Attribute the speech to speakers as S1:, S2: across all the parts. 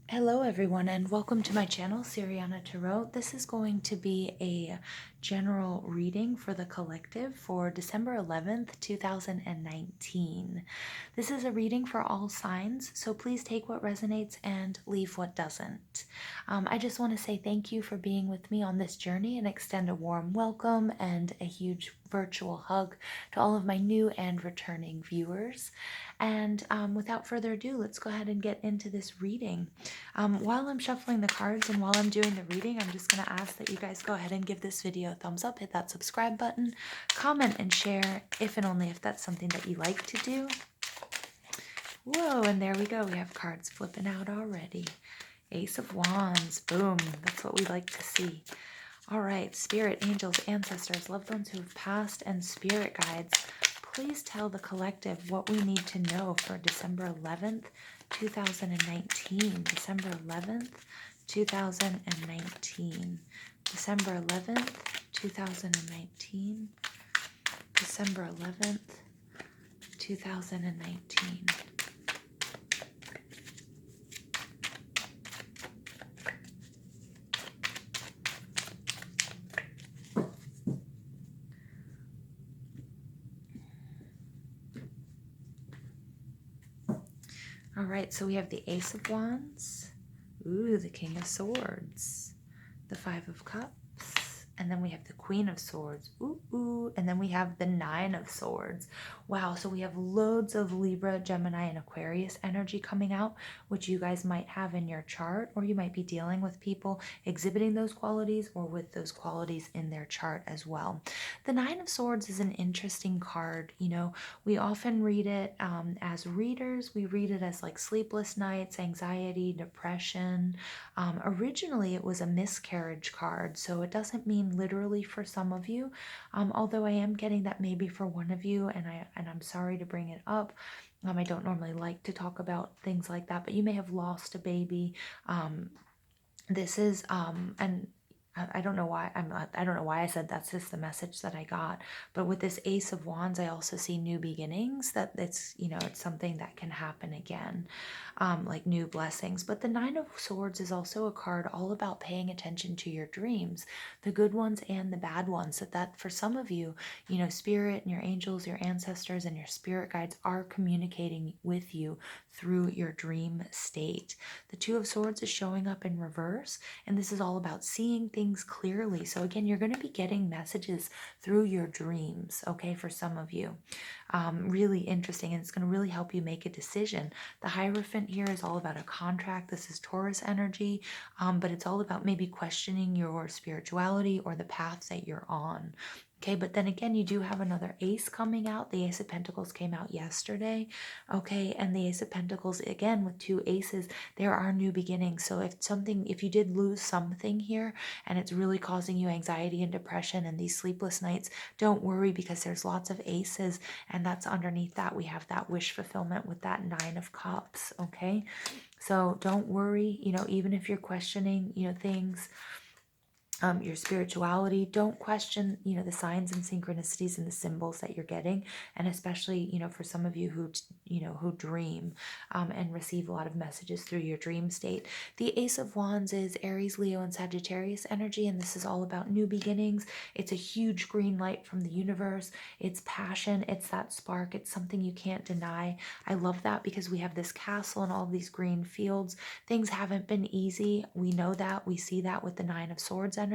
S1: Hello everyone and welcome to my channel, Siriana Tarot. This is going to be a general reading for the collective for December 11th, 2019. This is a reading for all signs, so please take what resonates and leave what doesn't. I just want to say thank you for being with me on this journey and extend a warm welcome and a huge virtual hug to all of my new and returning viewers. And without further ado, let's go ahead and get into this reading. While I'm shuffling the cards and while I'm doing the reading, I'm just going to ask that you guys go ahead and give this video a thumbs up, hit that subscribe button, comment and share if and only if that's something that you like to do. Whoa, and there we go. We have cards flipping out already. Ace of Wands, boom, that's what we like to see. All right, spirit, angels, ancestors, loved ones who have passed, and spirit guides, please tell the collective what we need to know for December 11th, 2019. December 11th, 2019. December 11th, 2019. December 11th, 2019. All right, so we have the Ace of Wands, ooh, the King of Swords, the Five of Cups, and then we have the Queen of Swords, ooh, and then we have the Nine of Swords. Wow, so we have loads of Libra, Gemini, and Aquarius energy coming out, which you guys might have in your chart, or you might be dealing with people exhibiting those qualities or with those qualities in their chart as well. The Nine of Swords is an interesting card. You know, we often read it as readers. We read it as like sleepless nights, anxiety, depression. Originally, it was a miscarriage card, so it doesn't mean literally for some of you, although I am getting that maybe for one of you, and I'm sorry to bring it up. I don't normally like to talk about things like that, but you may have lost a baby. This is and I don't know why I don't know why I said that's just the message that I got. But with this Ace of Wands, I also see new beginnings, that it's, you know, it's something that can happen again, like new blessings. But the Nine of Swords is also a card all about paying attention to your dreams, the good ones and the bad ones. That for some of you, you know, spirit and your angels, your ancestors, and your spirit guides are communicating with you through your dream state. The Two of Swords is showing up in reverse, and this is all about seeing things clearly. So again, you're going to be getting messages through your dreams, okay, for some of you. Really interesting, and it's going to really help you make a decision. The Hierophant here is all about a contract. This is Taurus energy, but it's all about maybe questioning your spirituality or the path that you're on. Okay, but then again, you do have another ace coming out. The Ace of Pentacles came out yesterday. Okay, and the Ace of Pentacles, again, with two aces, there are new beginnings. So if you did lose something here and it's really causing you anxiety and depression and these sleepless nights, don't worry, because there's lots of aces, and that's underneath that. We have that wish fulfillment with that Nine of Cups. Okay, so don't worry, you know, even if you're questioning, you know, things, your spirituality, don't question, you know, the signs and synchronicities and the symbols that you're getting. And especially, you know, for some of you who, you know, who dream and receive a lot of messages through your dream state. The Ace of Wands is Aries, Leo, and Sagittarius energy, and this is all about new beginnings. It's a huge green light from the universe. It's passion, it's that spark, it's something you can't deny. I love that because we have this castle and all these green fields. Things haven't been easy. We know that. We see that with the Nine of Swords energy.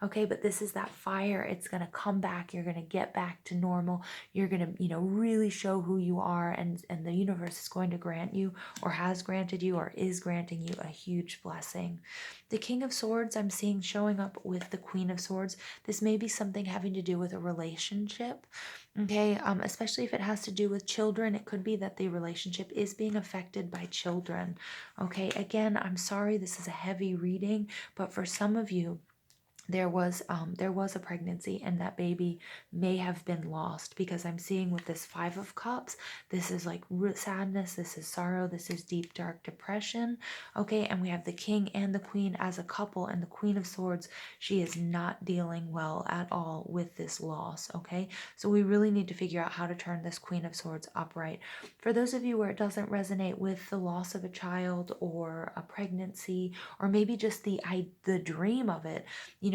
S1: Okay, but this is that fire. It's going to come back. You're going to get back to normal. You're going to, you know, really show who you are, and the universe is going to grant you, or has granted you, or is granting you a huge blessing. The King of Swords I'm seeing showing up with the Queen of Swords. This may be something having to do with a relationship. Okay, especially if it has to do with children. It could be that the relationship is being affected by children. Okay, again, I'm sorry, this is a heavy reading, but for some of you, there was a pregnancy, and that baby may have been lost, because I'm seeing with this Five of Cups, this is like sadness, this is sorrow, this is deep dark depression. Okay, and we have the King and the Queen as a couple, and the Queen of Swords, she is not dealing well at all with this loss. Okay, so we really need to figure out how to turn this Queen of Swords upright. For those of you where it doesn't resonate with the loss of a child or a pregnancy, or maybe just the dream of it,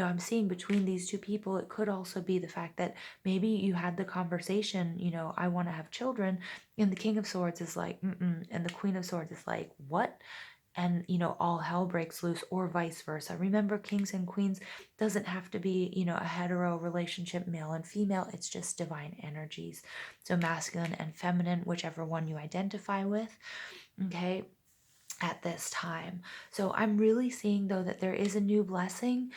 S1: I'm seeing between these two people, it could also be the fact that maybe you had the conversation, I want to have children, and the King of Swords is like, mm-mm, and the Queen of Swords is like, what? And, all hell breaks loose, or vice versa. Remember, kings and queens doesn't have to be, a hetero relationship, male and female. It's just divine energies. So masculine and feminine, whichever one you identify with. Okay, at this time. So I'm really seeing though that there is a new blessing.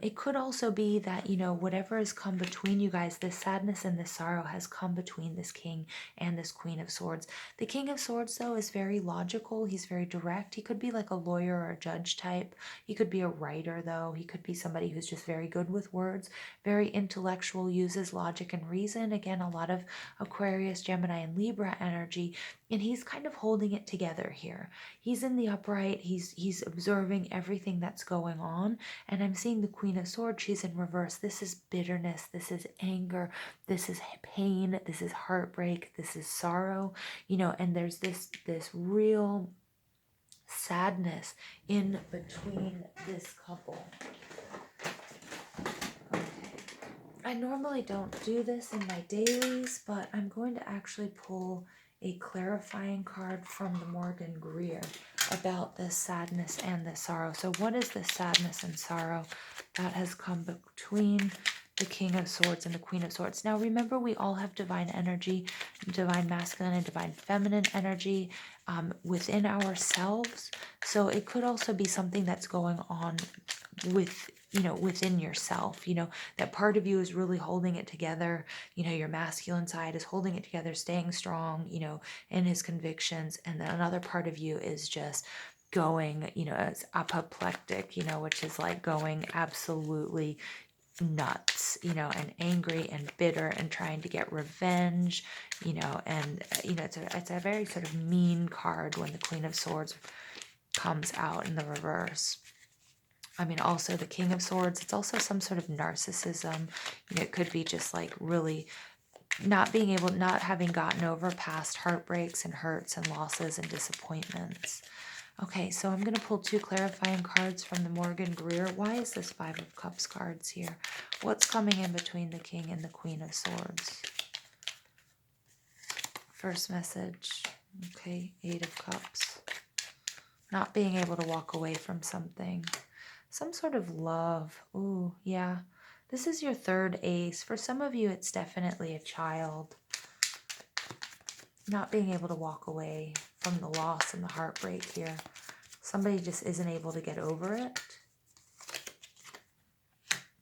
S1: It could also be that, whatever has come between you guys, this sadness and this sorrow has come between this King and this Queen of Swords. The King of Swords though is very logical. He's very direct. He could be like a lawyer or a judge type. He could be a writer though. He could be somebody who's just very good with words, very intellectual, uses logic and reason. Again, a lot of Aquarius, Gemini, and Libra energy. And he's kind of holding it together here. He's in the upright, he's observing everything that's going on, and I'm seeing the Queen of Swords, she's in reverse. This is bitterness, this is anger, this is pain, this is heartbreak, this is sorrow, and there's this real sadness in between this couple. Okay. I normally don't do this in my dailies, but I'm going to actually pull a clarifying card from the Morgan Greer about this sadness and this sorrow. So what is this sadness and sorrow that has come between the King of Swords and the Queen of Swords? Now remember, we all have divine energy, divine masculine and divine feminine energy within ourselves. So it could also be something that's going on with within yourself, that part of you is really holding it together. Your masculine side is holding it together, staying strong, in his convictions, and then another part of you is just going, it's apoplectic, which is like going absolutely nuts, and angry and bitter and trying to get revenge, and it's a very sort of mean card when the Queen of Swords comes out in the reverse. I mean, also the King of Swords, it's also some sort of narcissism. It could be just like really not having gotten over past heartbreaks and hurts and losses and disappointments. Okay, so I'm going to pull two clarifying cards from the Morgan Greer. Why is this Five of Cups cards here? What's coming in between the King and the Queen of Swords? First message. Okay, Eight of Cups. Not being able to walk away from something. Some sort of love. Ooh, yeah. This is your third ace. For some of you, it's definitely a child. Not being able to walk away from the loss and the heartbreak here. Somebody just isn't able to get over it.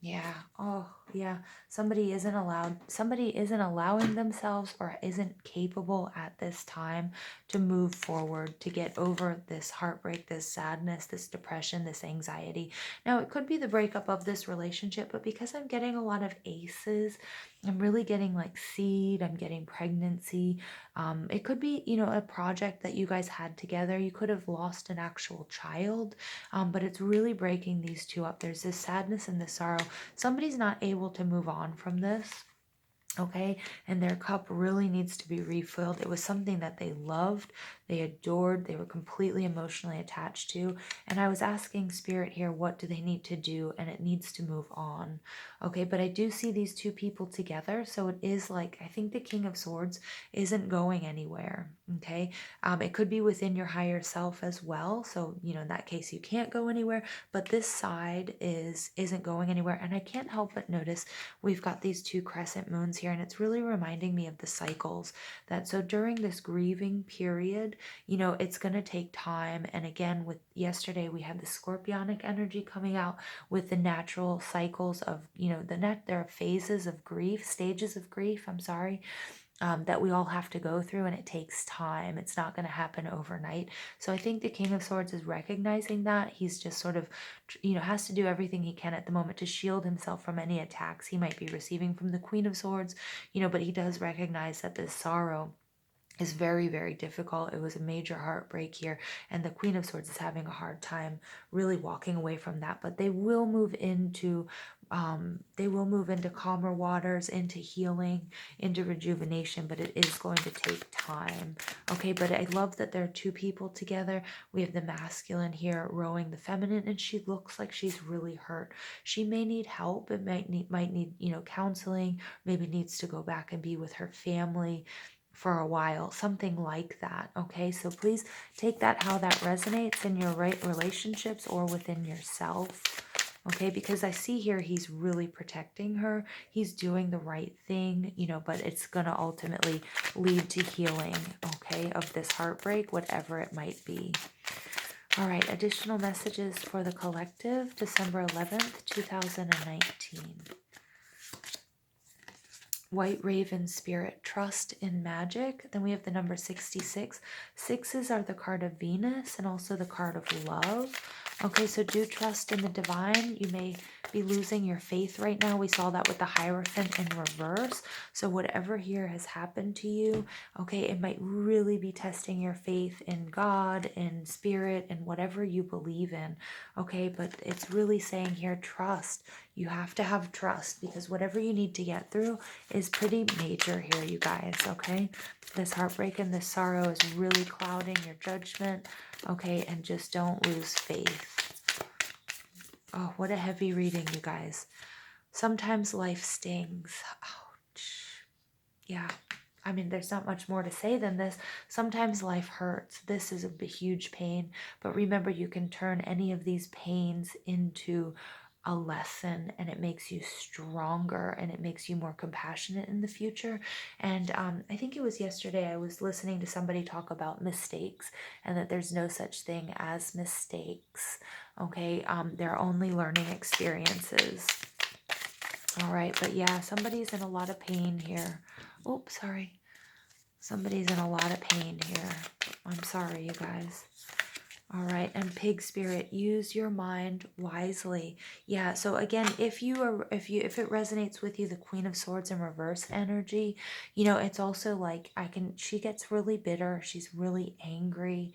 S1: Yeah. Oh, yeah. Somebody isn't allowing themselves or isn't capable at this time to move forward, to get over this heartbreak, this sadness, this depression, this anxiety. Now, it could be the breakup of this relationship, but because I'm getting a lot of aces, I'm really getting like seed, I'm getting pregnancy. It could be, a project that you guys had together. You could have lost an actual child, but it's really breaking these two up. There's this sadness and this sorrow. Somebody's not able to move on from this. Okay, and their cup really needs to be refilled. It was something that they loved, they adored, they were completely emotionally attached to. And I was asking Spirit here, what do they need to do? And it needs to move on. Okay, but I do see these two people together. So it is like, I think the King of Swords isn't going anywhere. Okay, it could be within your higher self as well. So, in that case, you can't go anywhere. But this side isn't going anywhere. And I can't help but notice we've got these two crescent moons here, and it's really reminding me of the cycles that so during this grieving period, it's going to take time. And again, with yesterday, we had the scorpionic energy coming out with the natural cycles of, there are phases of grief, stages of grief, I'm sorry. that we all have to go through, and it takes time. It's not going to happen overnight. So I think the King of Swords is recognizing that. He's just sort of, has to do everything he can at the moment to shield himself from any attacks he might be receiving from the Queen of Swords, but he does recognize that this sorrow is very, very difficult. It was a major heartbreak here, and the Queen of Swords is having a hard time really walking away from that. But they will move into calmer waters, into healing, into rejuvenation. But it is going to take time. Okay, but I love that there are two people together. We have the masculine here rowing the feminine, and she looks like she's really hurt. She may need help. It might need counseling. Maybe needs to go back and be with her family for a while, something like that. Okay, so please take that how that resonates in your relationships or within yourself. Okay, because I see here he's really protecting her. He's doing the right thing, but it's going to ultimately lead to healing, okay, of this heartbreak, whatever it might be. All right, additional messages for the collective, December 11th, 2019. White Raven Spirit, trust in magic. Then we have the number 66. Sixes are the card of Venus and also the card of love. Okay, so do trust in the divine. You may be losing your faith right now. We saw that with the Hierophant in reverse. So whatever here has happened to you, okay, it might really be testing your faith in God, in spirit, and whatever you believe in. Okay, but it's really saying here, trust. You have to have trust, because whatever you need to get through is pretty major here, you guys, okay? This heartbreak and this sorrow is really clouding your judgment, okay? And just don't lose faith. Oh, what a heavy reading, you guys. Sometimes life stings. Ouch. Yeah. I mean, there's not much more to say than this. Sometimes life hurts. This is a huge pain. But remember, you can turn any of these pains into a lesson, and it makes you stronger, and it makes you more compassionate in the future. And I think it was yesterday I was listening to somebody talk about mistakes, and that there's no such thing as mistakes. Okay, they're only learning experiences. All right, but yeah, somebody's in a lot of pain here. Oops, sorry. Somebody's in a lot of pain here. I'm sorry, you guys. All right, and pig spirit, use your mind wisely. Yeah, so again, if it resonates with you, the Queen of Swords in reverse energy, it's also like she gets really bitter, she's really angry,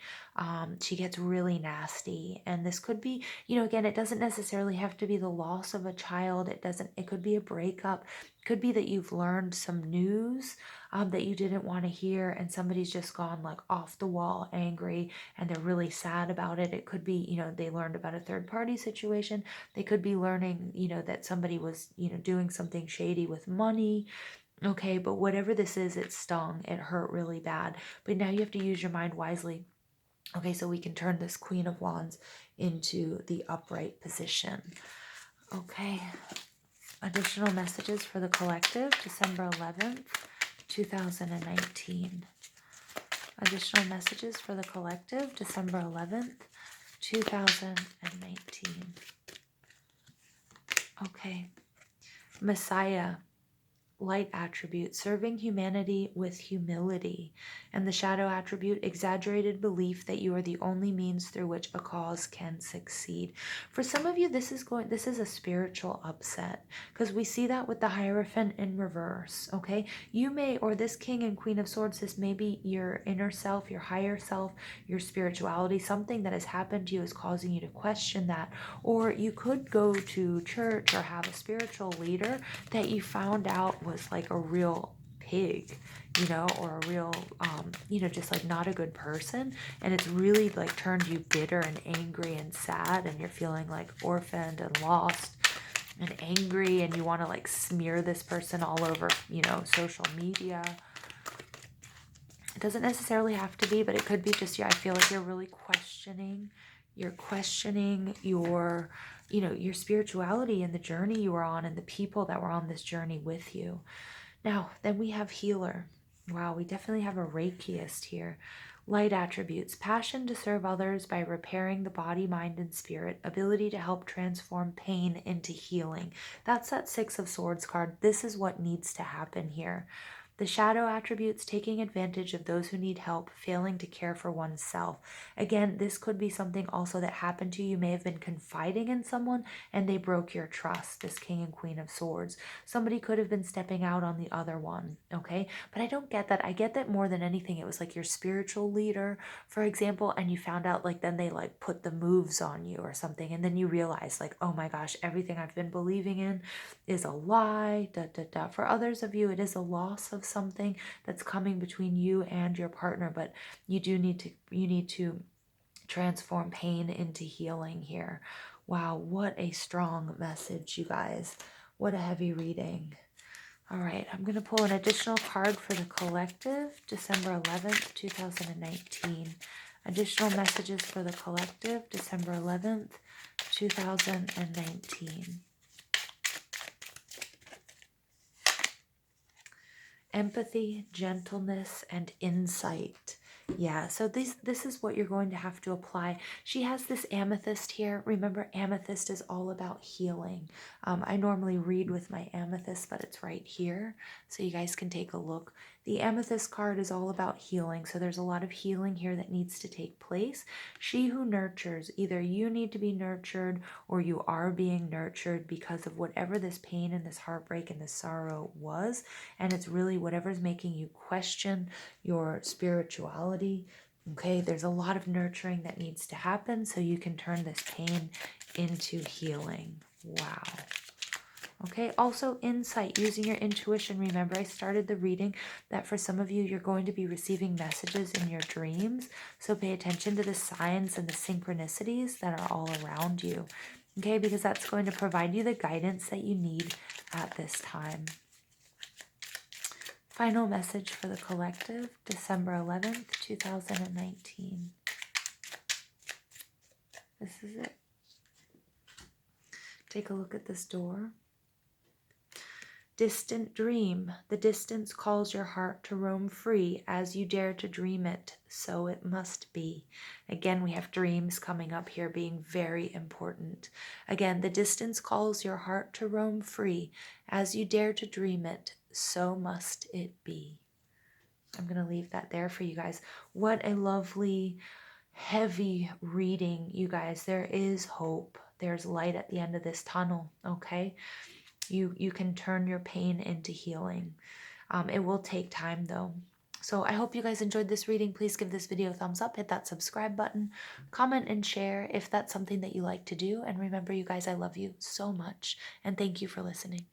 S1: she gets really nasty. And this could be, again, it doesn't necessarily have to be the loss of a child. It could be a breakup. It could be that you've learned some news that you didn't want to hear, and somebody's just gone like off the wall angry, and they're really sad about it. It could be, they learned about a third party situation. They could be learning, that somebody was, doing something shady with money. Okay, but whatever this is, it stung. It hurt really bad. But now you have to use your mind wisely. Okay, so we can turn this Queen of Wands into the upright position. Okay, additional messages for the collective, December 11th, 2019. Additional messages for the collective, December 11th, 2019. Okay. Messiah, light attribute, serving humanity with humility. And the shadow attribute, exaggerated belief that you are the only means through which a cause can succeed. For some of you, this is a spiritual upset, because we see that with the Hierophant in reverse. Okay, you may, or this King and Queen of Swords, this may be your inner self, your higher self, your spirituality. Something that has happened to you is causing you to question that. Or you could go to church or have a spiritual leader that you found out was like a real pig, or a real, just like not a good person. And it's really like turned you bitter and angry and sad, and you're feeling like orphaned and lost and angry, and you want to like smear this person all over, social media. It doesn't necessarily have to be, but it could be just, I feel like you're really questioning your, your spirituality and the journey you were on, and the people that were on this journey with you. Now, then we have healer. Wow, we definitely have a Reikiist here. Light attributes, passion to serve others by repairing the body, mind, and spirit, ability to help transform pain into healing. That's that Six of Swords card. This is what needs to happen here. The shadow attributes taking advantage of those who need help, failing to care for oneself. Again, this could be something also that happened to you. You may have been confiding in someone and they broke your trust, this King and Queen of Swords. Somebody could have been stepping out on the other one, okay? But I don't get that. I get that more than anything, it was like your spiritual leader, for example, and you found out like then they like put the moves on you or something, and then you realize like, oh my gosh, everything I've been believing in is a lie, da da da. For others of you, it is a loss of something that's coming between you and your partner, but you need to transform pain into healing here. Wow, what a strong message, you guys. What a heavy reading. All right, I'm going to pull an additional card for the collective, December 11th, 2019. Additional messages for the collective, December 11th, 2019. Empathy, gentleness, and insight. Yeah, so this is what you're going to have to apply. She has this amethyst here. Remember, amethyst is all about healing. I normally read with my amethyst, but it's right here, so you guys can take a look. The amethyst card is all about healing, so there's a lot of healing here that needs to take place. She who nurtures, either you need to be nurtured or you are being nurtured because of whatever this pain and this heartbreak and this sorrow was, and it's really whatever's making you question your spirituality. Okay, there's a lot of nurturing that needs to happen so you can turn this pain into healing. Wow. Okay, also insight, using your intuition. Remember, I started the reading that for some of you, you're going to be receiving messages in your dreams. So pay attention to the signs and the synchronicities that are all around you. Okay, because that's going to provide you the guidance that you need at this time. Final message for the collective, December 11th, 2019. This is it. Take a look at this door. Distant dream. The distance calls your heart to roam free. As you dare to dream it, so it must be. Again, we have dreams coming up here being very important. Again, the distance calls your heart to roam free. As you dare to dream it, so must it be. I'm going to leave that there for you guys. What a lovely, heavy reading, you guys. There is hope. There's light at the end of this tunnel, okay? You can turn your pain into healing. It will take time, though. So I hope you guys enjoyed this reading. Please give this video a thumbs up, hit that subscribe button, comment and share if that's something that you like to do. And remember, you guys, I love you so much, and thank you for listening.